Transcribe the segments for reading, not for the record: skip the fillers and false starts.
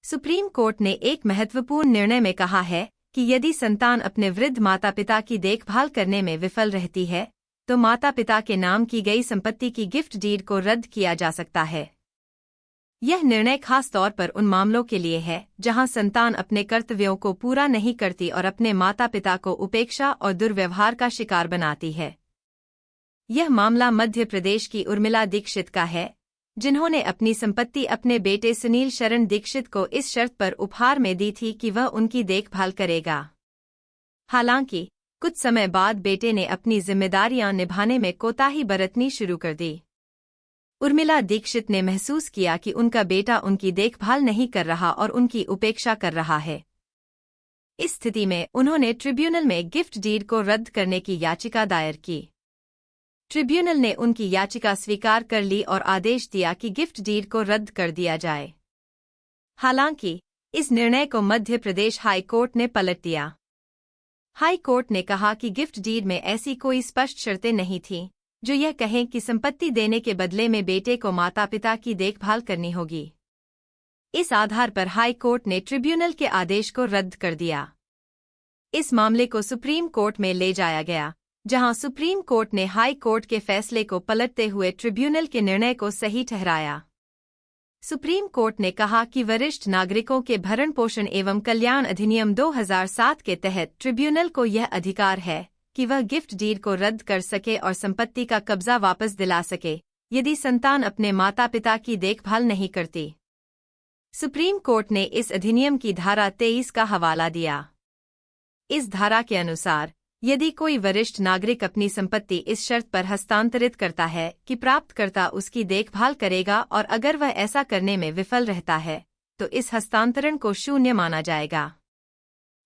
Supreme court ने एक महत्वपूर्ण निर्णय में कहा है कि यदि संतान अपने वृद्ध माता पिता की देखभाल करने में विफल रहती है तो माता पिता के नाम की गई संपत्ति की गिफ्ट डीड को रद्द किया जा सकता है। यह निर्णय खास तौर पर उन मामलों के लिए है जहां संतान अपने कर्तव्यों को पूरा नहीं करती और अपने माता पिता को उपेक्षा और दुर्व्यवहार का शिकार बनाती है। यह मामला मध्य प्रदेश की उर्मिला दीक्षित का है, जिन्होंने अपनी संपत्ति अपने बेटे सुनील शरण दीक्षित को इस शर्त पर उपहार में दी थी कि वह उनकी देखभाल करेगा। हालांकि कुछ समय बाद बेटे ने अपनी जिम्मेदारियां निभाने में कोताही बरतनी शुरू कर दी। उर्मिला दीक्षित ने महसूस किया कि उनका बेटा उनकी देखभाल नहीं कर रहा और उनकी उपेक्षा कर रहा है। इस स्थिति में उन्होंने ट्रिब्यूनल में गिफ्ट डीड को रद्द करने की याचिका दायर की। ट्रिब्यूनल ने उनकी याचिका स्वीकार कर ली और आदेश दिया कि गिफ्ट डीड को रद्द कर दिया जाए। हालांकि इस निर्णय को मध्य प्रदेश हाई कोर्ट ने पलट दिया। हाई कोर्ट ने कहा कि गिफ्ट डीड में ऐसी कोई स्पष्ट शर्तें नहीं थीं जो यह कहें कि संपत्ति देने के बदले में बेटे को माता पिता की देखभाल करनी होगी। इस आधार पर हाई कोर्ट ने ट्रिब्यूनल के आदेश को रद्द कर दिया। इस मामले को सुप्रीम कोर्ट में ले जाया गया, जहां सुप्रीम कोर्ट ने हाई कोर्ट के फैसले को पलटते हुए ट्रिब्यूनल के निर्णय को सही ठहराया। सुप्रीम कोर्ट ने कहा कि वरिष्ठ नागरिकों के भरण पोषण एवं कल्याण अधिनियम 2007 के तहत ट्रिब्यूनल को यह अधिकार है कि वह गिफ्ट डीड को रद्द कर सके और संपत्ति का कब्जा वापस दिला सके यदि संतान अपने माता पिता की देखभाल नहीं करती। सुप्रीम कोर्ट ने इस अधिनियम की धारा 23 का हवाला दिया। इस धारा के अनुसार यदि कोई वरिष्ठ नागरिक अपनी संपत्ति इस शर्त पर हस्तांतरित करता है कि प्राप्तकर्ता उसकी देखभाल करेगा और अगर वह ऐसा करने में विफल रहता है तो इस हस्तांतरण को शून्य माना जाएगा।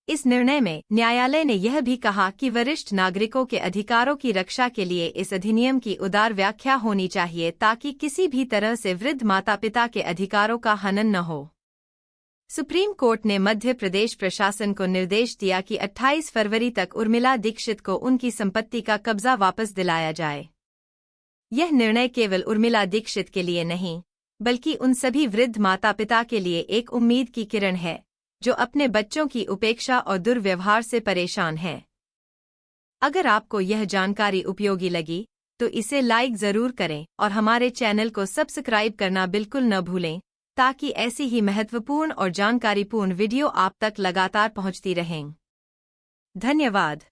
इस निर्णय में न्यायालय ने यह भी कहा कि वरिष्ठ नागरिकों के अधिकारों की रक्षा के लिए इस अधिनियम की उदार व्याख्या होनी चाहिए ताकि किसी भी तरह से वृद्ध माता पिता के अधिकारों का हनन न हो। सुप्रीम कोर्ट ने मध्य प्रदेश प्रशासन को निर्देश दिया कि 28 फरवरी तक उर्मिला दीक्षित को उनकी संपत्ति का कब्जा वापस दिलाया जाए। यह निर्णय केवल उर्मिला दीक्षित के लिए नहीं, बल्कि उन सभी वृद्ध माता पिता के लिए एक उम्मीद की किरण है जो अपने बच्चों की उपेक्षा और दुर्व्यवहार से परेशान हैं। अगर आपको यह जानकारी उपयोगी लगी तो इसे लाइक जरूर करें और हमारे चैनल को सब्सक्राइब करना बिल्कुल न भूलें ताकि ऐसी ही महत्वपूर्ण और जानकारीपूर्ण वीडियो आप तक लगातार पहुंचती रहें। धन्यवाद।